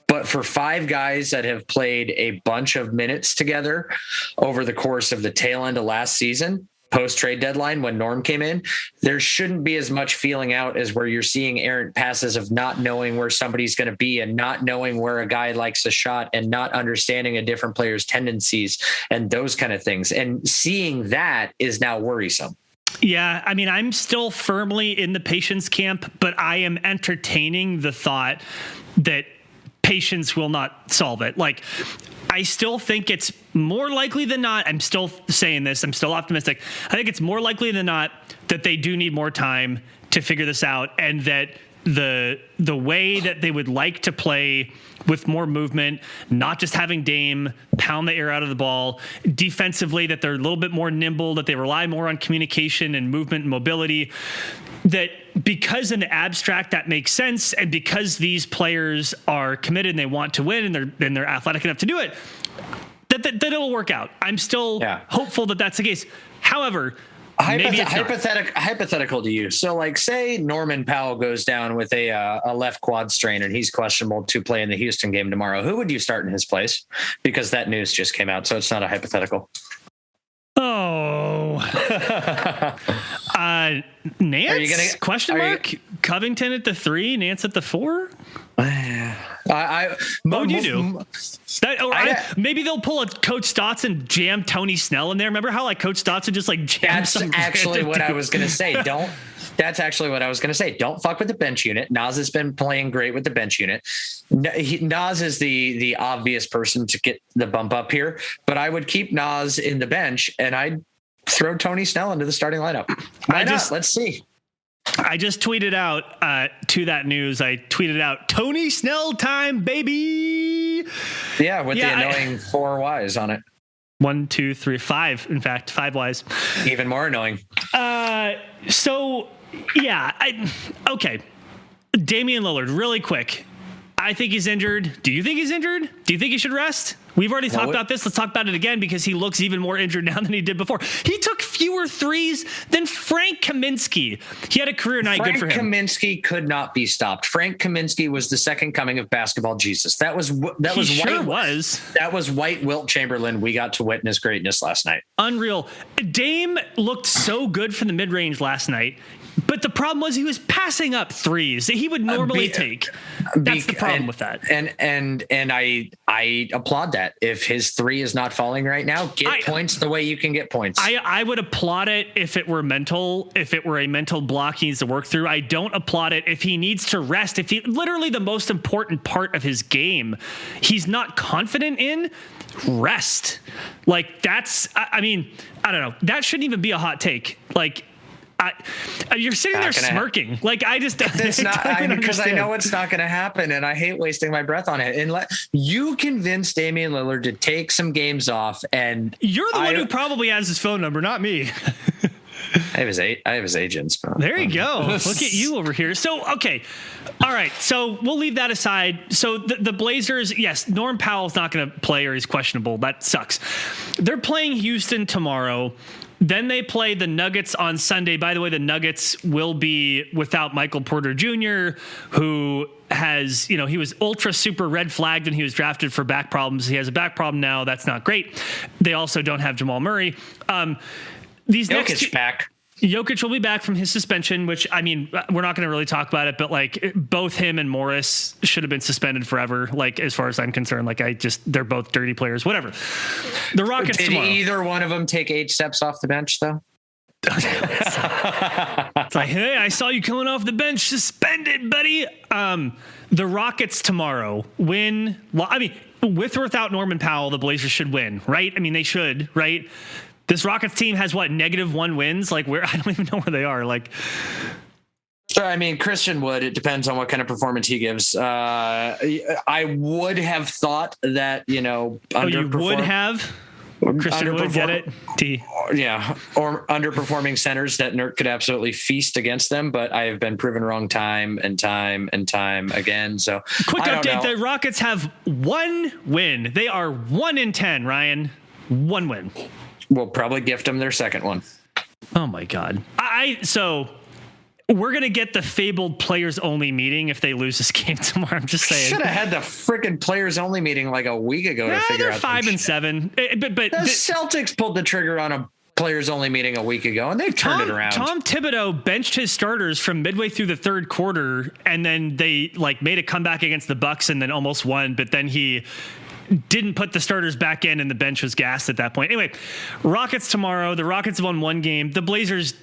But for five guys that have played a bunch of minutes together over the course of the tail end of last season, post-trade deadline when Norm came in, there shouldn't be as much feeling out as where you're seeing errant passes of not knowing where somebody's going to be and not knowing where a guy likes a shot and not understanding a different player's tendencies and those kind of things. And seeing that is now worrisome. Yeah, I mean, I'm still firmly in the patience camp, but I am entertaining the thought that patience will not solve it. Like, I still think it's more likely than not, I'm still saying this, I'm still optimistic. I think it's more likely than not that they do need more time to figure this out, and that the way that they would like to play with more movement, not just having Dame pound the air out of the ball, defensively, that they're a little bit more nimble, that they rely more on communication and movement and mobility, that because in the abstract that makes sense, and because these players are committed and they want to win and they're athletic enough to do it, that it'll work out. I'm still hopeful that that's the case. However, hypothetical to you. So, like, say Norman Powell goes down with a left quad strain and he's questionable to play in the Houston game tomorrow. Who would you start in his place? Because that news just came out, so it's not a hypothetical. Oh, Nance? Question mark? Covington at the 3, Nance at the 4? What would you do? Maybe they'll pull a Coach Stotson, jam Tony Snell in there. Remember how like Coach Stotson just like jammed some. That's actually what I was going to say. That's actually what I was going to say. Don't fuck with the bench unit. Nas has been playing great with the bench unit. Nas is the obvious person to get the bump up here, but I would keep Nas in the bench and I'd throw Tony Snell into the starting lineup. Why not? Let's see. I just tweeted out to that news. I tweeted out Tony Snell time, baby. Yeah, with the annoying 4 Ys on it. 1, 2, 3, 5. In fact, 5 Ys. Even more annoying. Okay. Damian Lillard, really quick. I think he's injured. Do you think he's injured? Do you think he should rest? We've already talked about this. Let's talk about it again because he looks even more injured now than he did before. He took fewer threes than Frank Kaminsky. He had a career night. Good for him. Frank Kaminsky could not be stopped. Frank Kaminsky was the second coming of basketball Jesus. That was white Wilt Chamberlain. We got to witness greatness last night. Unreal. Dame looked so good from the mid-range last night. But the problem was he was passing up threes that he would normally take. That's the problem with that. And I applaud that. If his 3 is not falling right now, get points the way you can get points. I would applaud it if it were mental, if it were a mental block he needs to work through. I don't applaud it if he needs to rest. If he literally the most important part of his game, he's not confident in, rest. Like that's, I mean, I don't know. That shouldn't even be a hot take. Like, you're sitting there smirking. Like I just, it's not because I know it's not going to happen, and I hate wasting my breath on it. And you convince Damian Lillard to take some games off, and you're the one who probably has his phone number, not me. I have his agents. There you go. Look at you over here. So, okay. All right. So we'll leave that aside. So the Blazers, yes, Norm Powell's not going to play or he's questionable. That sucks. They're playing Houston tomorrow. Then they play the Nuggets on Sunday. By the way, the Nuggets will be without Michael Porter Jr., who has, he was ultra super red flagged when he was drafted for back problems. He has a back problem now. That's not great. They also don't have Jamal Murray. Jokic will be back from his suspension, which, I mean, we're not going to really talk about it, but like both him and Morris should have been suspended forever. Like, as far as I'm concerned, like they're both dirty players, whatever. The Rockets Did tomorrow. Either one of them take 8 steps off the bench though? It's like, hey, I saw you coming off the bench, suspended, buddy. The Rockets tomorrow win. I mean, with or without Norman Powell, the Blazers should win, right? I mean, they should, right? This Rockets team has -1 wins. Like I don't even know where they are. Like I mean, Christian Wood, it depends on what kind of performance he gives. I would have thought that, you would have? Christian Wood, get it? T. Yeah, or underperforming centers that Nurk could absolutely feast against them, but I have been proven wrong time and time again. So, quick update: the Rockets have one win. They are 1-10. Ryan, one win. We'll probably gift them their second one. Oh my God! So we're gonna get the fabled players only meeting if they lose this game tomorrow. I'm just saying. Should have had the freaking players only meeting like a week ago to figure out. 5-7. But the Celtics pulled the trigger on a players only meeting a week ago, and they've turned it around. Tom Thibodeau benched his starters from midway through the third quarter, and then they made a comeback against the Bucks and then almost won. But then he didn't put the starters back in, and the bench was gassed at that point. Anyway, Rockets tomorrow. The Rockets have won one game. The Blazers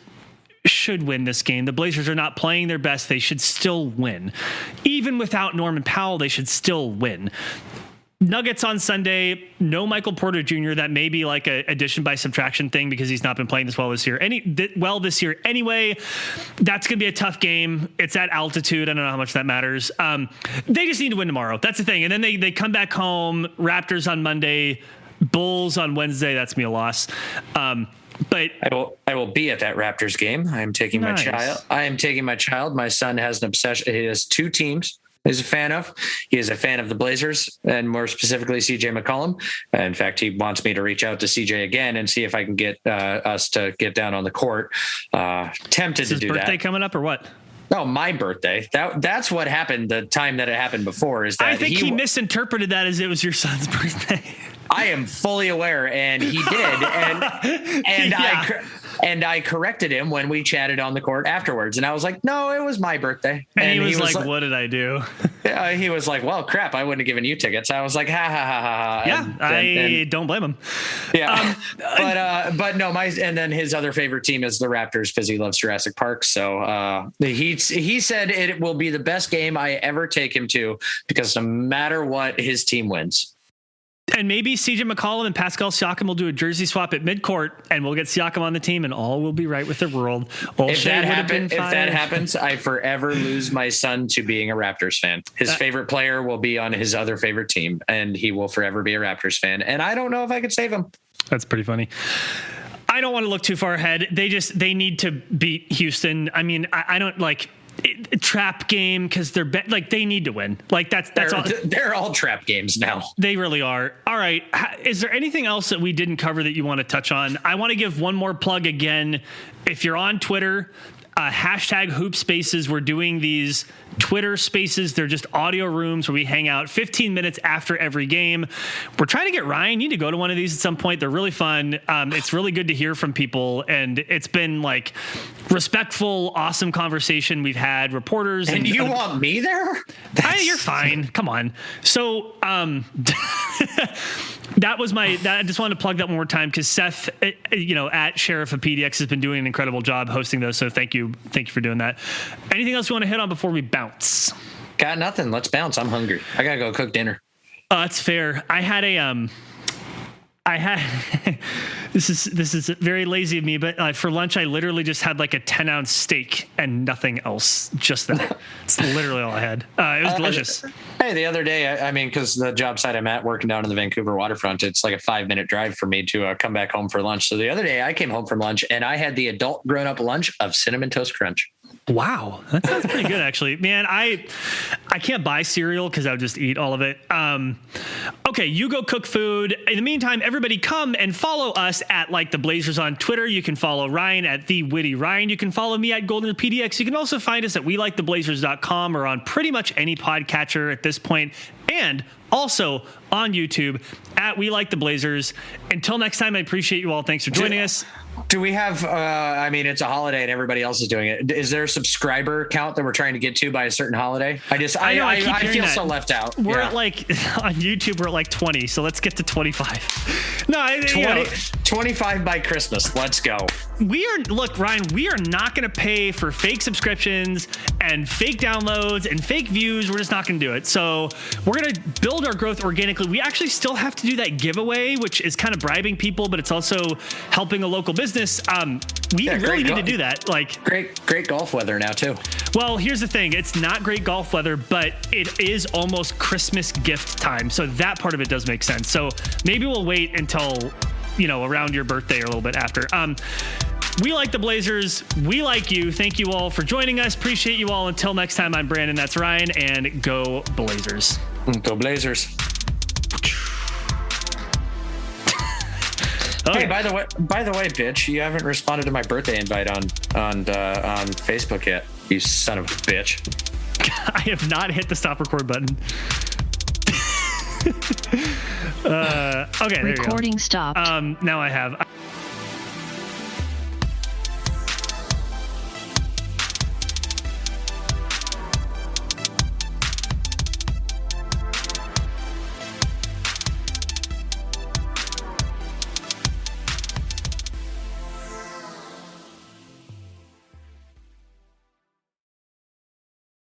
should win this game. The Blazers are not playing their best. They should still win. Even without Norman Powell, they should still win. Nuggets on Sunday, no Michael Porter Jr. That may be like a addition by subtraction thing because he's not been playing this well this year. This year anyway. That's going to be a tough game. It's at altitude. I don't know how much that matters. They just need to win tomorrow. That's the thing. And then they come back home. Raptors on Monday, Bulls on Wednesday. That's me a loss. But I will be at that Raptors game. I am taking my child. My son has an obsession. He has two teams he's a fan of. He is a fan of the Blazers and more specifically CJ McCollum. In fact, he wants me to reach out to CJ again and see if I can get us to get down on the court. Tempted to do that. His birthday coming up or what? No, my birthday. That's what happened the time that it happened before. Is that I think he misinterpreted that as it was your son's birthday. I am fully aware, and he did, and yeah. I corrected him when we chatted on the court afterwards, and I was like, "No, it was my birthday." And he was like, "What did I do?" He was like, "Well, crap, I wouldn't have given you tickets." I was like, "Ha ha ha ha." Yeah, I don't blame him. Yeah, but no, and then his other favorite team is the Raptors because he loves Jurassic Park. So he said it will be the best game I ever take him to because no matter what, his team wins. And maybe CJ McCollum and Pascal Siakam will do a jersey swap at midcourt, and we'll get Siakam on the team, and all will be right with the world. If that happens, I forever lose my son to being a Raptors fan. His favorite player will be on his other favorite team, and he will forever be a Raptors fan. And I don't know if I could save him. That's pretty funny. I don't want to look too far ahead. They need to beat Houston. I mean, I don't like trap game because they need to win. Like that's all. They're all trap games now. They really are. All right. Is there anything else that we didn't cover that you want to touch on? I want to give one more plug again. If you're on Twitter, hashtag Hoop Spaces. We're doing these Twitter Spaces. They're just audio rooms where we hang out 15 minutes after every game. We're trying to get Ryan. You need to go to one of these at some point. They're really fun. It's really good to hear from people, and it's been like respectful, awesome conversation we've had. Reporters and you want me there? You're fine. Come on. So that was I just wanted to plug that one more time because Seth, at Sheriff of PDX has been doing an incredible job hosting those. So thank you for doing that. Anything else you want to hit on before we bounce? Got nothing. Let's bounce. I'm hungry. I gotta go cook dinner. That's fair. I had this is very lazy of me, but for lunch I literally just had like a 10-ounce steak and nothing else. Just that. It's literally all I had. It was delicious. Hey, the other day, I mean, because the job site I'm at, working down in the Vancouver waterfront, it's like a 5-minute drive for me to come back home for lunch. So the other day I came home from lunch and I had the adult grown-up lunch of Cinnamon Toast Crunch. Wow, that sounds pretty good, actually. Man, I can't buy cereal because I would just eat all of it. Okay, you go cook food. In the meantime, everybody come and follow us at Like the Blazers on Twitter. You can follow Ryan at The Witty Ryan. You can follow me at Golden PDX. You can also find us at WeLikeTheBlazers.com or on pretty much any podcatcher at this point, and also on YouTube at We Like the Blazers. Until next time, I appreciate you all. Thanks for joining us. Do we have, it's a holiday and everybody else is doing it. Is there a subscriber count that we're trying to get to by a certain holiday? I feel so left out. We're at on YouTube, we're at 20. So let's get to 25. No, 25 by Christmas. Let's go. Ryan, we are not going to pay for fake subscriptions and fake downloads and fake views. We're just not going to do it. So we're going to build our growth organically. We actually still have to do that giveaway, which is kind of bribing people, but it's also helping a local business. we really need to do that. Like great golf weather now too. Well, here's the thing. It's not great golf weather, but it is almost Christmas gift time. So that part of it does make sense. So maybe we'll wait until, around your birthday or a little bit after. We like the Blazers. We like you. Thank you all for joining us. Appreciate you all. Until next time, I'm Brandon. That's Ryan. And go Blazers. Go Blazers. Okay. Hey, by the way, bitch, you haven't responded to my birthday invite on Facebook yet. You son of a bitch. I have not hit the stop record button. Okay, there you go. Recording stopped. Now I have.